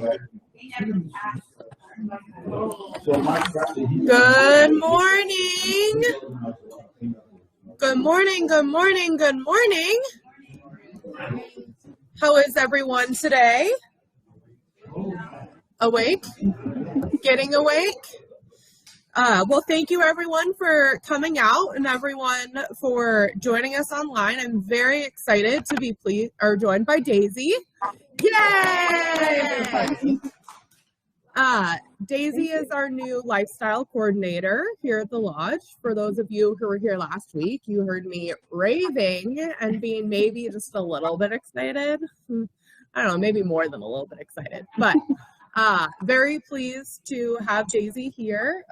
Good morning. Good morning, good morning, good morning. How is everyone today? Awake? Getting awake? Well, thank you everyone for coming out and everyone for joining us online. I'm very excited to be joined by Daisy. Yay! Daisy is our new lifestyle coordinator here at the lodge. For those of you who were here last week, you heard me raving and being maybe just a little bit excited. I don't know, maybe more than a little bit excited, but very pleased to have Daisy here.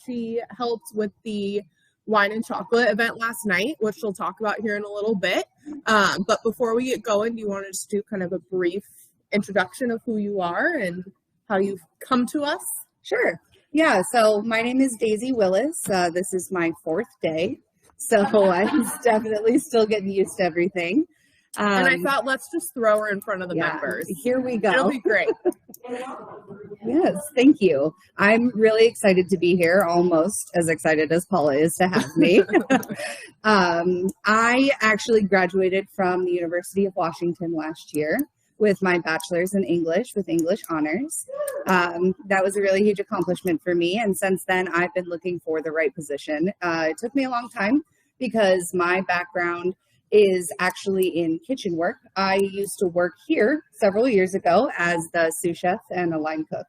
She helped with the wine and chocolate event last night, which we'll talk about here in a little bit. But before we get going, do you want to just do kind of a brief introduction of who you are and how you've come to us? Sure. Yeah, so my name is Daisy Willis. This is my 4th day, so I'm definitely still getting used to everything. And I thought, let's just throw her in front of the members. Here we go. It'll be great. Yes, thank you. I'm really excited to be here, almost as excited as Paula is to have me. I actually graduated from the University of Washington last year with my bachelor's in English with English honors. That was a really huge accomplishment for me. And since then, I've been looking for the right position. It took me a long time because my background is actually in kitchen work. I used to work here several years ago as the sous chef and a line cook.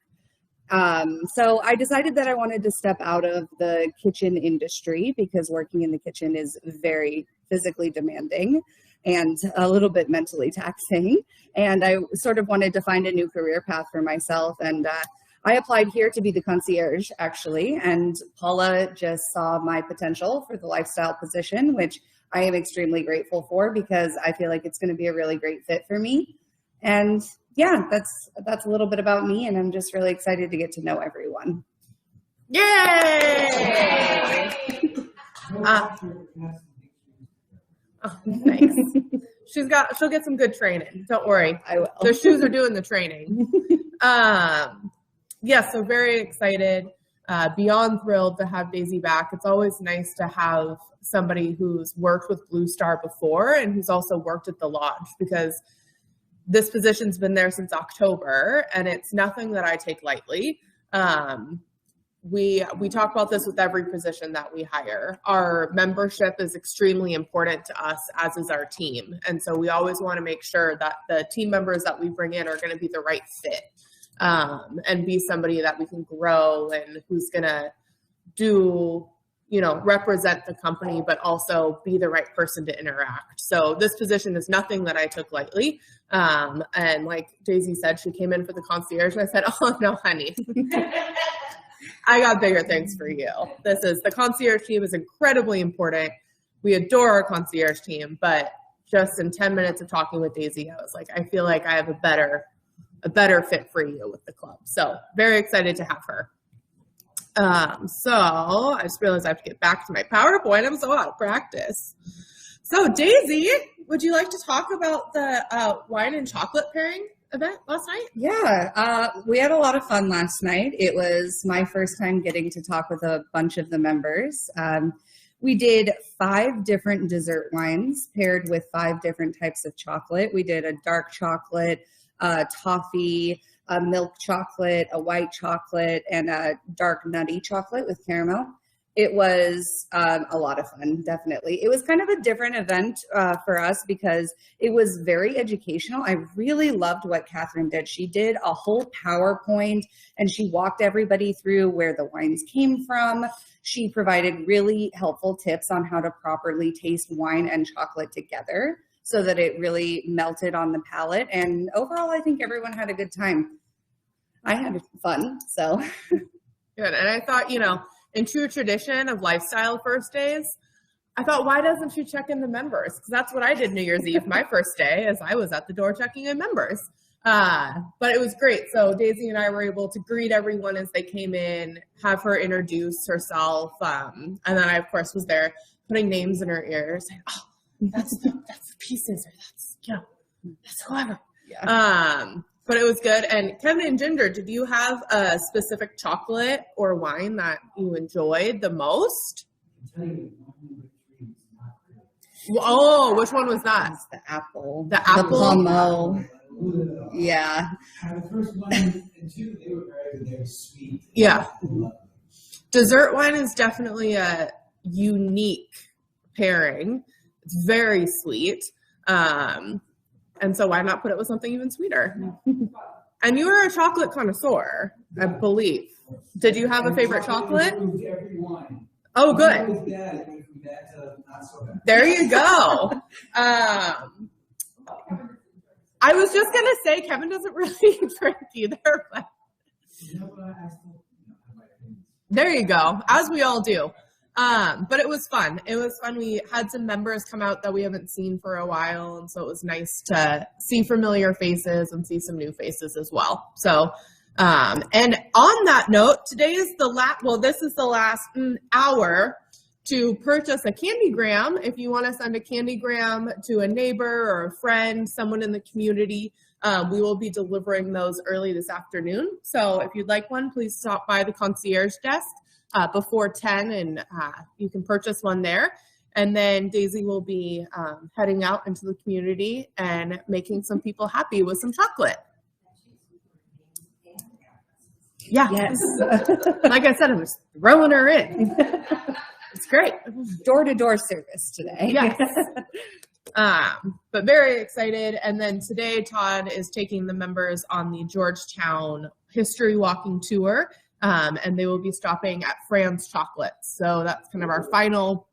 So I decided that I wanted to step out of the kitchen industry because working in the kitchen is very physically demanding and a little bit mentally taxing. And I sort of wanted to find a new career path for myself. And I applied here to be the concierge, actually. And Paula just saw my potential for the lifestyle position, which I am extremely grateful for because I feel like it's going to be a really great fit for me. And yeah, that's a little bit about me. And I'm just really excited to get to know everyone. Yay! Oh, thanks. She'll get some good training. Don't worry. I will. Their shoes are doing the training. Yeah, so very excited. Beyond thrilled to have Daisy back. It's always nice to have somebody who's worked with Blue Star before and who's also worked at the lodge, because this position's been there since October and it's nothing that I take lightly. We talk about this with every position that we hire. Our membership is extremely important to us, as is our team. And so we always want to make sure that the team members that we bring in are going to be the right fit, and be somebody that we can grow and who's going to represent the company, but also be the right person to interact. So this position is nothing that I took lightly. And like Daisy said, she came in for the concierge and I said, oh no, honey. I got bigger things for you. The concierge team is incredibly important. We adore our concierge team, but just in 10 minutes of talking with Daisy, I was like, I feel like I have a better fit for you with the club. So very excited to have her. So I just realized I have to get back to my PowerPoint. I'm so out of practice. So Daisy, would you like to talk about the wine and chocolate pairing event last night? Yeah, we had a lot of fun last night. It was my first time getting to talk with a bunch of the members. We did 5 different dessert wines paired with 5 different types of chocolate. We did a dark chocolate, toffee, a milk chocolate, a white chocolate, and a dark nutty chocolate with caramel. It was a lot of fun, definitely. It was kind of a different event for us because it was very educational. I really loved what Catherine did. She did a whole PowerPoint and she walked everybody through where the wines came from. She provided really helpful tips on how to properly taste wine and chocolate together so that it really melted on the palate. And overall, I think everyone had a good time. I had fun, so. Good, and I thought, in true tradition of lifestyle first days, I thought, why doesn't she check in the members? Because that's what I did New Year's Eve, my first day, as I was at the door checking in members. But it was great. So Daisy and I were able to greet everyone as they came in, have her introduce herself. And then I, of course, was there putting names in her ears. Saying, that's the pieces, or that's whoever. Yeah. But it was good. And Kevin and Ginger, did you have a specific chocolate or wine that you enjoyed the most? Oh, which one was that? It's the apple. The apple? The pommeau. Yeah. The first one and two, they were very sweet. Yeah. Dessert wine is definitely a unique pairing. It's very sweet. And so why not put it with something even sweeter? And you are a chocolate connoisseur, I believe. Did you have a favorite chocolate? Oh, good. There you go. I was just going to say, Kevin doesn't really drink either, but there you go, as we all do. But it was fun. It was fun. We had some members come out that we haven't seen for a while, and so it was nice to see familiar faces and see some new faces as well. So, and on that note, today is this is the last hour to purchase a Candygram. If you want to send a Candygram to a neighbor or a friend, someone in the community, we will be delivering those early this afternoon. So if you'd like one, please stop by the concierge desk before 10 and you can purchase one there. And then Daisy will be heading out into the community and making some people happy with some chocolate. Yeah. Yes. Like I said, I'm just throwing her in. It's great. Door-to-door service today. Yes. But very excited. And then today, Todd is taking the members on the Georgetown History Walking Tour. And they will be stopping at Fran's Chocolates. So that's kind of our final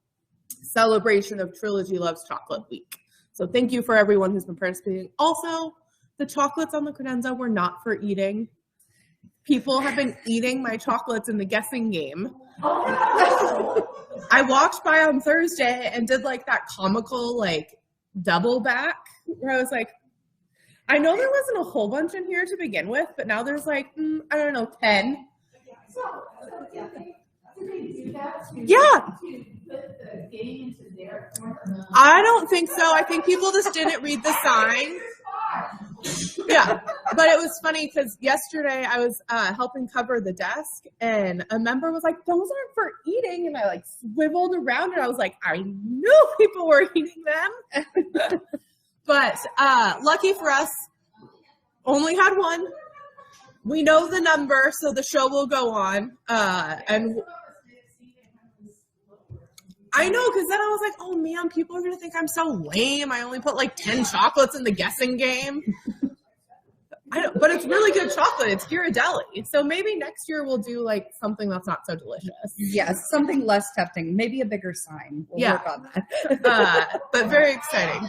celebration of Trilogy Loves Chocolate Week. So thank you for everyone who's been participating. Also, the chocolates on the credenza were not for eating. People have been eating my chocolates in the guessing game. I walked by on Thursday and did like that comical like double back where I was like, I know there wasn't a whole bunch in here to begin with, but now there's like, I don't know, 10. Yeah. I don't think so. I think people just didn't read the sign. Yeah, but it was funny because yesterday I was helping cover the desk and a member was like, those aren't for eating. And I like swiveled around and I was like, I knew people were eating them. But lucky for us, only had one. We know the number, so the show will go on. And I know, because then I was like, oh man, people are going to think I'm so lame. I only put like 10 chocolates in the guessing game. But it's really good chocolate. It's Ghirardelli. So maybe next year we'll do like something that's not so delicious. Yes, something less tempting. Maybe a bigger sign. We'll work on that. But very exciting.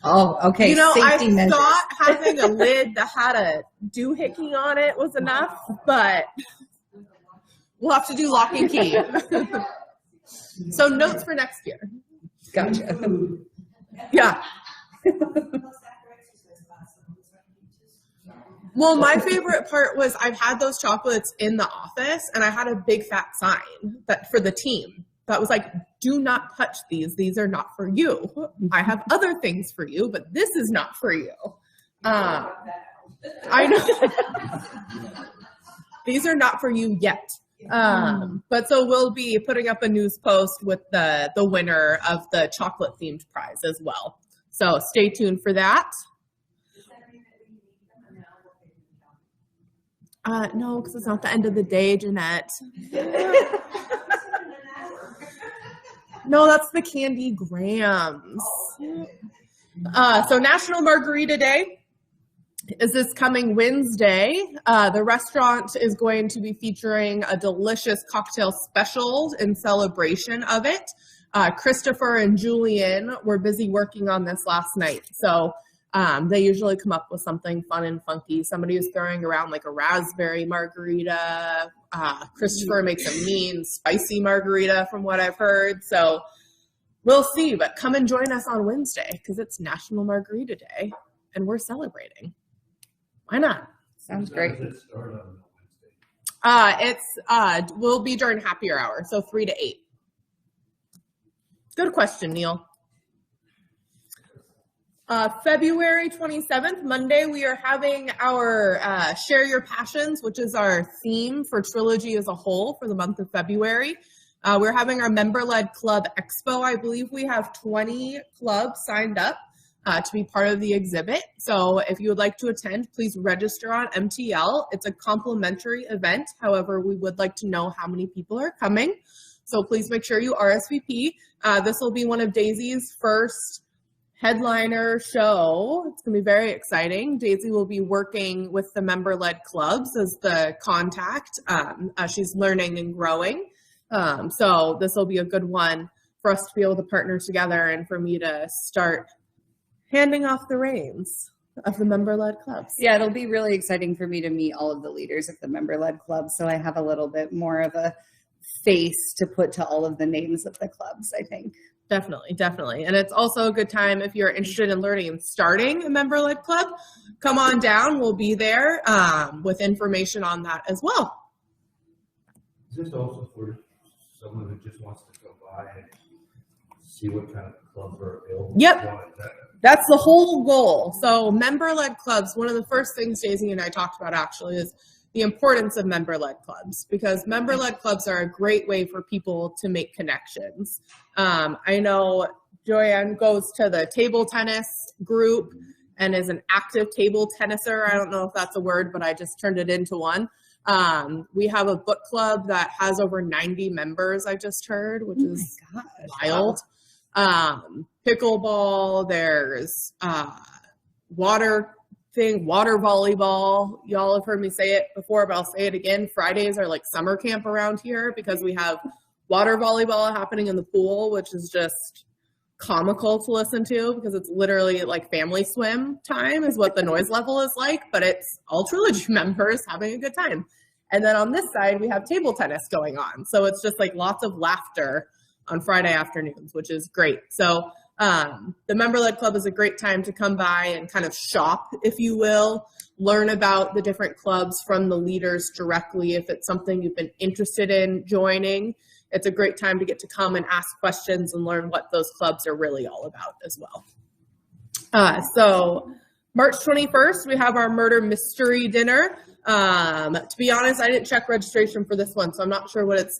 Oh, okay. You know, Safety I measures. thought having a lid that had a doohickey on it was enough, but we'll have to do lock and key. So notes for next year. Gotcha. Yeah. Well, my favorite part was I've had those chocolates in the office and I had a big fat sign that for the team that was like, do not touch these. These are not for you. I have other things for you, but this is not for you. I know. These are not for you yet. But so we'll be putting up a news post with the winner of the chocolate themed prize as well. So stay tuned for that. No, because it's not the end of the day, Jeanette. No, that's the Candy Grams. So National Margarita Day is this coming Wednesday. The restaurant is going to be featuring a delicious cocktail special in celebration of it. Christopher and Julian were busy working on this last night. So they usually come up with something fun and funky. Somebody was throwing around like a raspberry margarita. Christopher makes a mean spicy margarita from what I've heard. So we'll see, but come and join us on Wednesday because it's National Margarita Day and we're celebrating. Why not? Sounds great. We'll be during happier hour, so 3 to 8. Good question, Neil. February 27th, Monday, we are having our Share Your Passions, which is our theme for Trilogy as a whole for the month of February. We're having our member-led club expo. I believe we have 20 clubs signed up to be part of the exhibit. So if you would like to attend, please register on MTL. It's a complimentary event. However, we would like to know how many people are coming. So please make sure you RSVP. This will be one of Daisy's first headliner show. It's going to be very exciting. Daisy will be working with the member-led clubs as the contact as she's learning and growing. So this will be a good one for us to be able to partner together and for me to start handing off the reins of the member-led clubs. Yeah, it'll be really exciting for me to meet all of the leaders of the member-led clubs, so I have a little bit more of a face to put to all of the names of the clubs, I think. Definitely, definitely. And it's also a good time if you're interested in learning and starting a member-led club, come on down. We'll be there with information on that as well. Is this also for someone who just wants to go by and see what kind of clubs are available? Yep. That's the whole goal. So member-led clubs, one of the first things Daisy and I talked about actually is the importance of member-led clubs, because member-led clubs are a great way for people to make connections. I know Joanne goes to the table tennis group and is an active table tenniser. I don't know if that's a word, but I just turned it into one. We have a book club that has over 90 members, I just heard, which is wild. Pickleball, there's water volleyball. Y'all have heard me say it before, but I'll say it again. Fridays are like summer camp around here because we have water volleyball happening in the pool, which is just comical to listen to because it's literally like family swim time is what the noise level is like, but it's all Trilogy members having a good time. And then on this side, we have table tennis going on. So it's just like lots of laughter on Friday afternoons, which is great. So the member-led club is a great time to come by and kind of shop, if you will, learn about the different clubs from the leaders directly. If it's something you've been interested in joining, it's a great time to get to come and ask questions and learn what those clubs are really all about as well. So March 21st, we have our murder mystery dinner. To be honest, I didn't check registration for this one, so I'm not sure what it's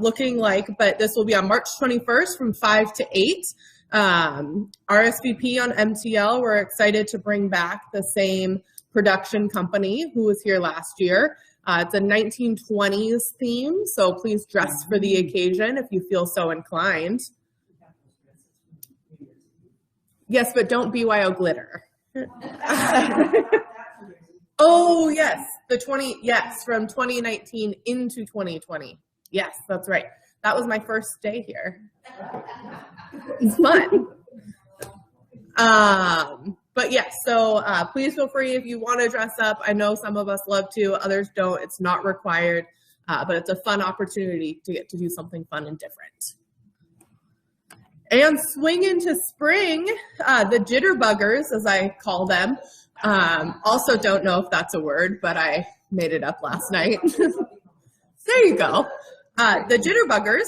looking like, but this will be on March 21st from 5 to 8. RSVP on MTL. We're excited to bring back the same production company who was here last year. It's a 1920s theme, so please dress for the occasion if you feel so inclined. Yes, but don't BYO glitter. Oh, yes, from 2019 into 2020. Yes, that's right. That was my first day here. It's fun. But yes, so please feel free if you want to dress up. I know some of us love to, others don't. It's not required, but it's a fun opportunity to get to do something fun and different. And swing into spring, the jitterbuggers, as I call them. Also don't know if that's a word, but I made it up last night. There you go. The jitterbuggers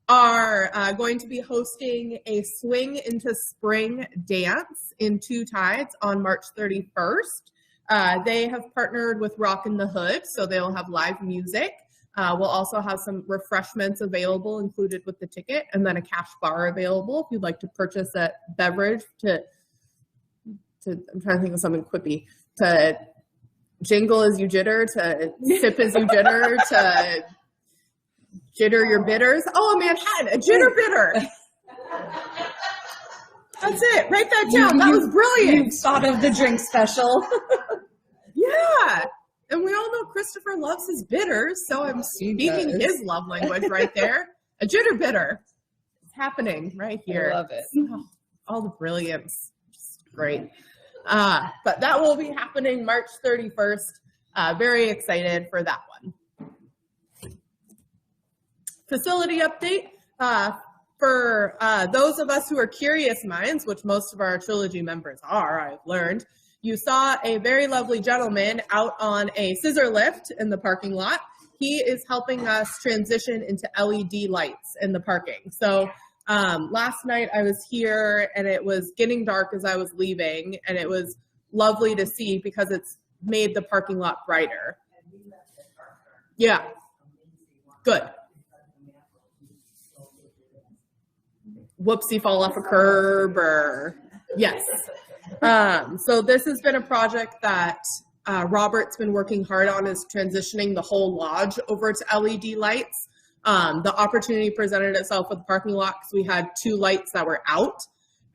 are going to be hosting a swing into spring dance in Two Tides on March 31st. They have partnered with Rock in the Hood, so they'll have live music. We'll also have some refreshments available included with the ticket, and then a cash bar available if you'd like to purchase a beverage to I'm trying to think of something quippy, to jingle as you jitter, to sip as you jitter, to jitter your bitters. Oh, Manhattan, a jitter bitter. That's it. Write that down. That was brilliant. You thought of the drink special. Yeah. And we all know Christopher loves his bitters, so I'm speaking his love language right there. A jitter bitter. It's happening right here. I love it. Oh, all the brilliance. Just great. But that will be happening March 31st. Very excited for that one. Facility update. For those of us who are curious minds, which most of our Trilogy members are, I've learned, you saw a very lovely gentleman out on a scissor lift in the parking lot. He is helping us transition into LED lights in the parking. So Last night I was here and it was getting dark as I was leaving, and it was lovely to see because it's made the parking lot brighter. Yeah. Good. Whoopsie, fall off a curb, or yes. So this has been a project that Robert's been working hard on, is transitioning the whole lodge over to LED lights. The opportunity presented itself with the parking lot because we had 2 lights that were out.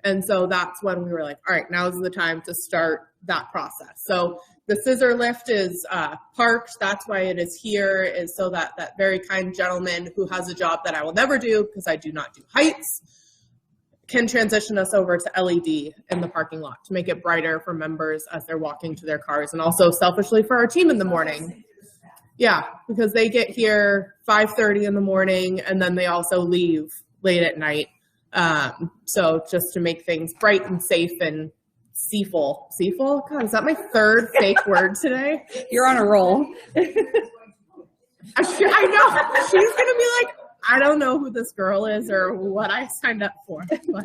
And so that's when we were like, all right, now is the time to start that process. So the scissor lift is parked. That's why it is here, is so that that very kind gentleman who has a job that I will never do because I do not do heights can transition us over to LED in the parking lot to make it brighter for members as they're walking to their cars, and also selfishly for our team in the morning. Yeah, because they get here 5:30 in the morning and then they also leave late at night. So just to make things bright and safe and seaful. Seaful? God, is that my 3rd fake word today? You're on a roll. I know. She's going to be like, I don't know who this girl is or what I signed up for, but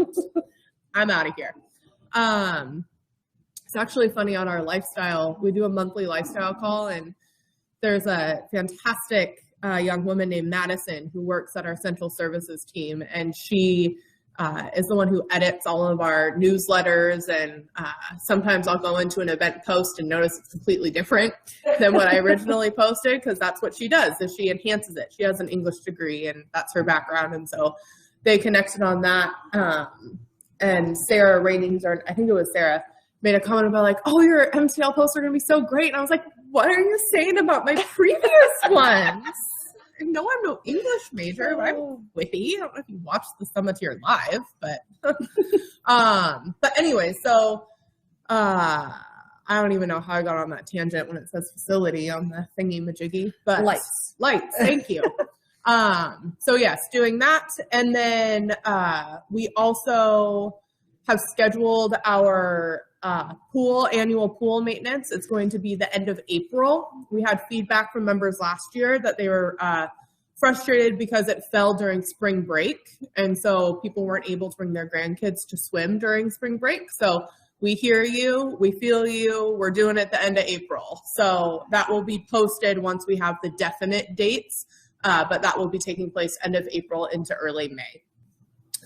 I'm out of here. It's actually funny, on our lifestyle, we do a monthly lifestyle call, and there's a fantastic young woman named Madison who works at our central services team, and she is the one who edits all of our newsletters, and sometimes I'll go into an event post and notice it's completely different than what I originally posted, because that's what she does, is she enhances it. She has an English degree and that's her background, and so they connected on that. And Sarah Ratings, or I think it was Sarah, made a comment about like, oh, your MTL posts are going to be so great. And I was like, what are you saying about my previous ones? I know I'm no English major, but I'm witty. I don't know if you watched the Summiteer live, but anyway, so I don't even know how I got on that tangent when it says facility on the thingy majiggy, but lights, thank you. So yes, doing that. And then we also have scheduled our annual pool maintenance. It's going to be the end of April. We had feedback from members last year that they were frustrated because it fell during spring break. And so people weren't able to bring their grandkids to swim during spring break. So we hear you, we feel you, we're doing it the end of April. So that will be posted once we have the definite dates, but that will be taking place end of April into early May.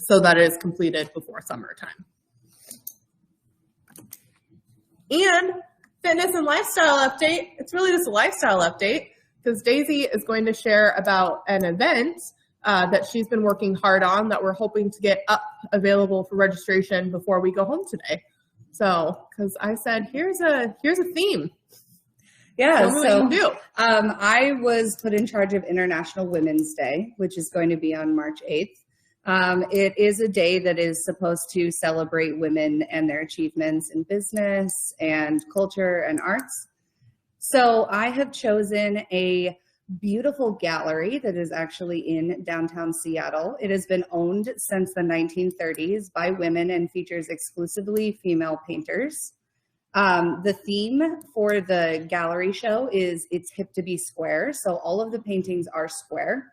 So that is completed before summertime. And fitness and lifestyle update. It's really just a lifestyle update because Daisy is going to share about an event that she's been working hard on that we're hoping to get up available for registration before we go home today. So, because I said, here's a theme. Yeah, Tell me what you can do. I was put in charge of International Women's Day, which is going to be on March 8th. It is a day that is supposed to celebrate women and their achievements in business and culture and arts. So I have chosen a beautiful gallery that is actually in downtown Seattle. It has been owned since the 1930s by women and features exclusively female painters. The theme for the gallery show is It's Hip to Be Square. So all of the paintings are square.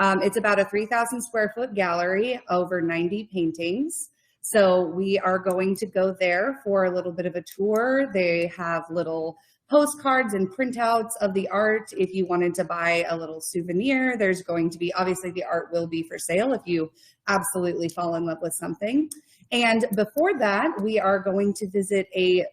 It's about a 3,000 square foot gallery, over 90 paintings. So we are going to go there for a little bit of a tour. They have little postcards and printouts of the art. If you wanted to buy a little souvenir, there's going to be, obviously the art will be for sale if you absolutely fall in love with something. And before that, we are going to visit a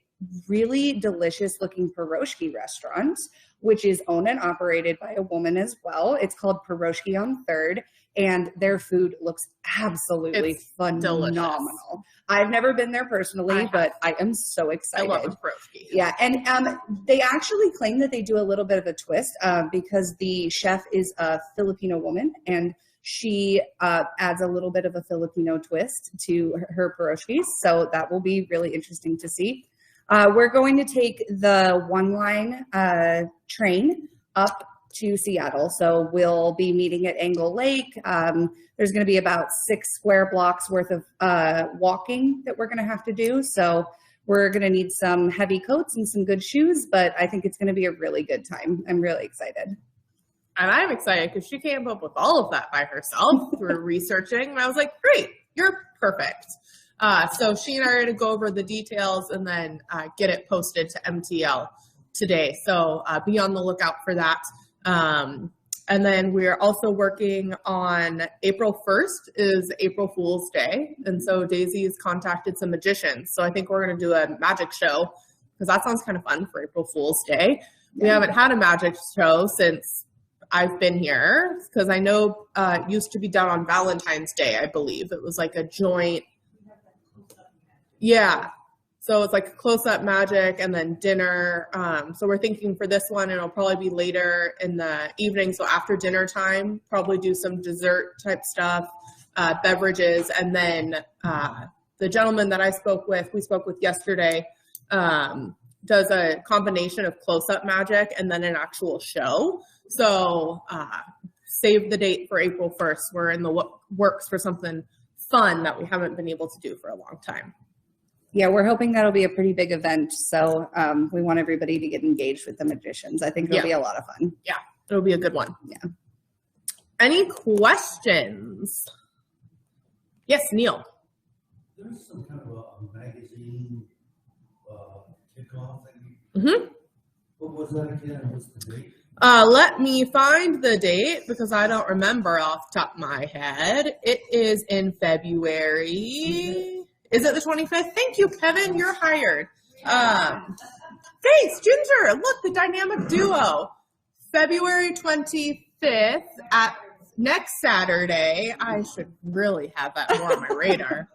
really delicious looking pierogi restaurant, which is owned and operated by a woman as well. It's called Pierogi on 3rd, and their food looks absolutely phenomenal. Delicious. I've never been there personally, but I am so excited. I love a pierogi. Yeah, and they actually claim that they do a little bit of a twist because the chef is a Filipino woman, and she adds a little bit of a Filipino twist to her pierogies. So that will be really interesting to see. We're going to take the one-line train up to Seattle. So we'll be meeting at Angle Lake. There's going to be about 6 square blocks worth of walking that we're going to have to do. So we're going to need some heavy coats and some good shoes, but I think it's going to be a really good time. I'm really excited. And I'm excited because she came up with all of that by herself through researching. And I was like, great, you're perfect. So she and I are going to go over the details and then get it posted to MTL today. So be on the lookout for that. And then we're also working on April 1st is April Fool's Day. And so Daisy's contacted some magicians. So I think we're going to do a magic show because that sounds kind of fun for April Fool's Day. We haven't had a magic show since I've been here because I know it used to be done on Valentine's Day, I believe. It was like a joint. Yeah. So it's like close-up magic and then dinner. So we're thinking for this one, it'll probably be later in the evening. So after dinner time, probably do some dessert type stuff, beverages. And then the gentleman that we spoke with yesterday, does a combination of close-up magic and then an actual show. So save the date for April 1st. We're in the works for something fun that we haven't been able to do for a long time. Yeah, we're hoping that'll be a pretty big event. So we want everybody to get engaged with the magicians. I think it'll be a lot of fun. Yeah, it'll be a good one. Yeah. Any questions? Yes, Neil. There's some kind of a magazine kickoff thing. Mm-hmm. What was that again? What's the date? Let me find the date because I don't remember off the top of my head. It is in February. Is it the 25th? Thank you, Kevin. You're hired. Thanks, Ginger. Look, the dynamic duo. February 25th at next Saturday. I should really have that more on my radar.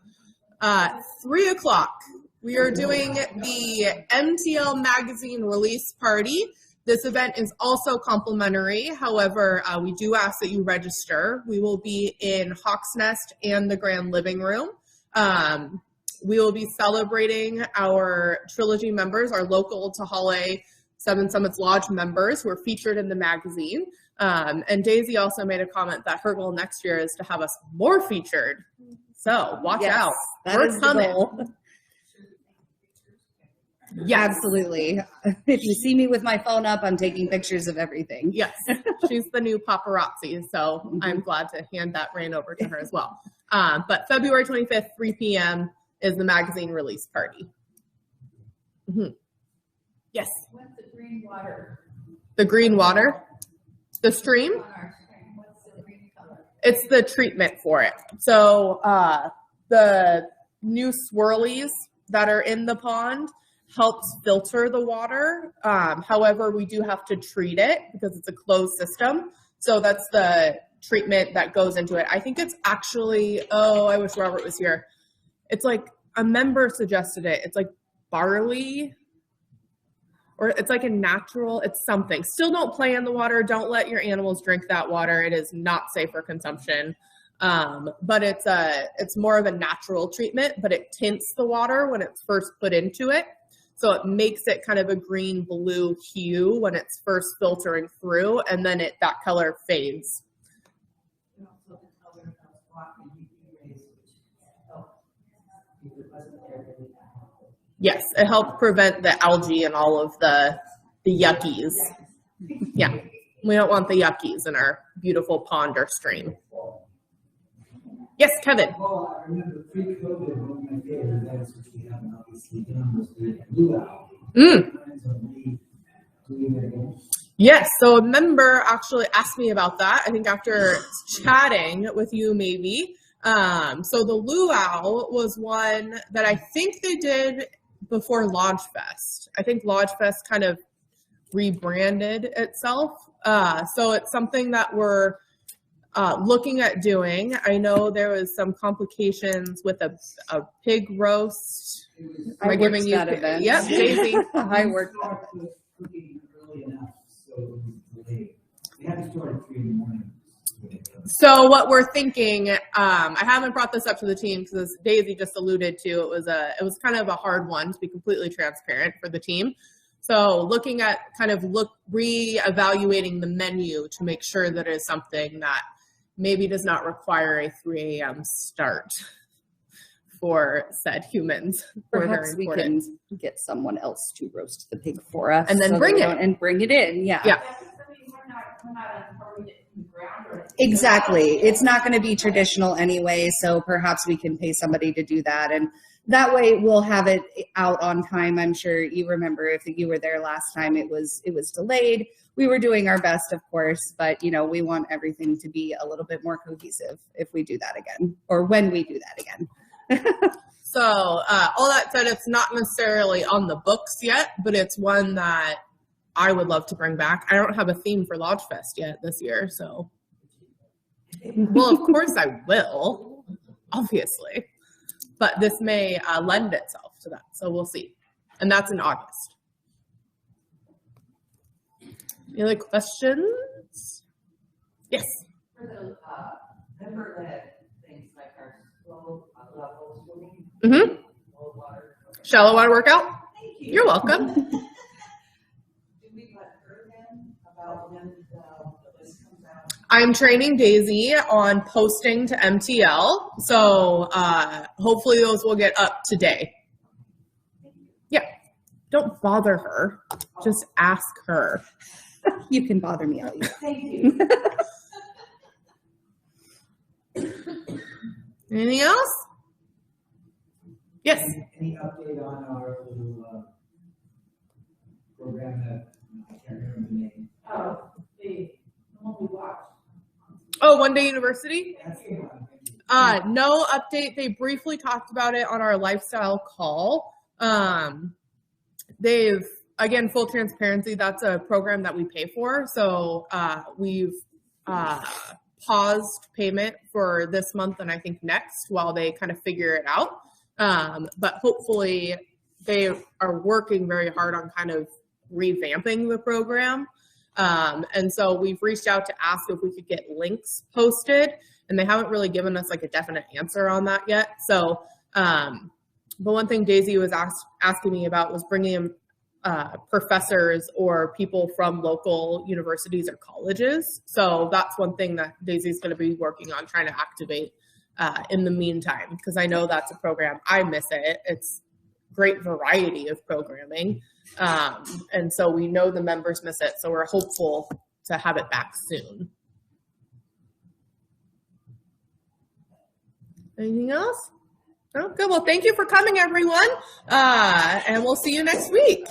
3 o'clock. We are doing the MTL magazine release party. This event is also complimentary. However, we do ask that you register. We will be in Hawk's Nest and the Grand Living Room. We will be celebrating our trilogy members, our local Tahale Seven Summits Lodge members who are featured in the magazine. And Daisy also made a comment that her goal next year is to have us more featured. So watch out. We're coming. Yeah, absolutely. If you see me with my phone up, I'm taking pictures of everything. Yes, she's the new paparazzi, so I'm glad to hand that reign over to her as well. But February 25th, 3 p.m. is the magazine release party. Mm-hmm. Yes? What's the green water? The green water? The stream? On our stream, what's the green color? It's the treatment for it. So the new swirlies that are in the pond helps filter the water. However, we do have to treat it because it's a closed system. So that's the treatment that goes into it. I think it's actually, I wish Robert was here. It's like a member suggested it. It's like barley, or it's like a natural, it's something. Still don't play in the water. Don't let your animals drink that water. It is not safe for consumption. But it's more of a natural treatment, but it tints the water when it's first put into it. So it makes it kind of a green-blue hue when it's first filtering through, and then that color fades. Yes, it helped prevent the algae and all of the yuckies. Yeah, we don't want the yuckies in our beautiful pond or stream. Yes, Kevin. Well, I remember pre-COVID, one of my favorite events, which we haven't obviously done, was the luau. Yes, so a member actually asked me about that, I think after chatting with you maybe. So the luau was one that I think they did before Lodge Fest. I think Lodge Fest kind of rebranded itself. So it's something that we're looking at doing. I know there was some complications with a pig roast. Am I giving you that event? Yep, Daisy. I worked Cooking early enough, so we had to start at 3 in the morning. So what we're thinking, I haven't brought this up to the team because as Daisy just alluded to, it was kind of a hard one to be completely transparent for the team. So looking at re-evaluating the menu to make sure that it is something that maybe does not require a 3 a.m. start for said humans. Perhaps we can get someone else to roast the pig for us. And then bring it. And bring it in, yeah. Yeah. We're not on Exactly. It's not going to be traditional anyway, so perhaps we can pay somebody to do that. And that way we'll have it out on time. I'm sure you remember if you were there last time, it was delayed. We were doing our best, of course, but we want everything to be a little bit more cohesive if we do that again, or when we do that again. So all that said, it's not necessarily on the books yet, but it's one that I would love to bring back. I don't have a theme for Lodge Fest yet this year, so. Well, of course I will, obviously. But this may lend itself to that, so we'll see. And that's in August. Any other questions? Yes. For the member-led things like our slow level swimming, Mm-hmm. low water. Shallow water workout? Thank you. You're welcome. Do we let her then about when the list comes out? I'm training Daisy on posting to MTL, so hopefully those will get up today. Yeah. Don't bother her. Just ask her. You can bother me all you want. Thank you. Anything else? Yes. Any update on our little program that I can't remember the name? Oh, the one we watched. Oh, One Day University? That's the one. No update. They briefly talked about it on our lifestyle call. They've, again, full transparency, that's a program that we pay for. So we've paused payment for this month and I think next while they kind of figure it out. But hopefully they are working very hard on kind of revamping the program. And so we've reached out to ask if we could get links posted, and they haven't really given us like a definite answer on that yet. So, but one thing Daisy was asking me about was bringing in professors or people from local universities or colleges. So that's one thing that Daisy's going to be working on trying to activate in the meantime, because I know that's a program. I miss it. It's great variety of programming. And so we know the members miss it. So we're hopeful to have it back soon. Anything else? Oh, good. Well, thank you for coming, everyone. And we'll see you next week.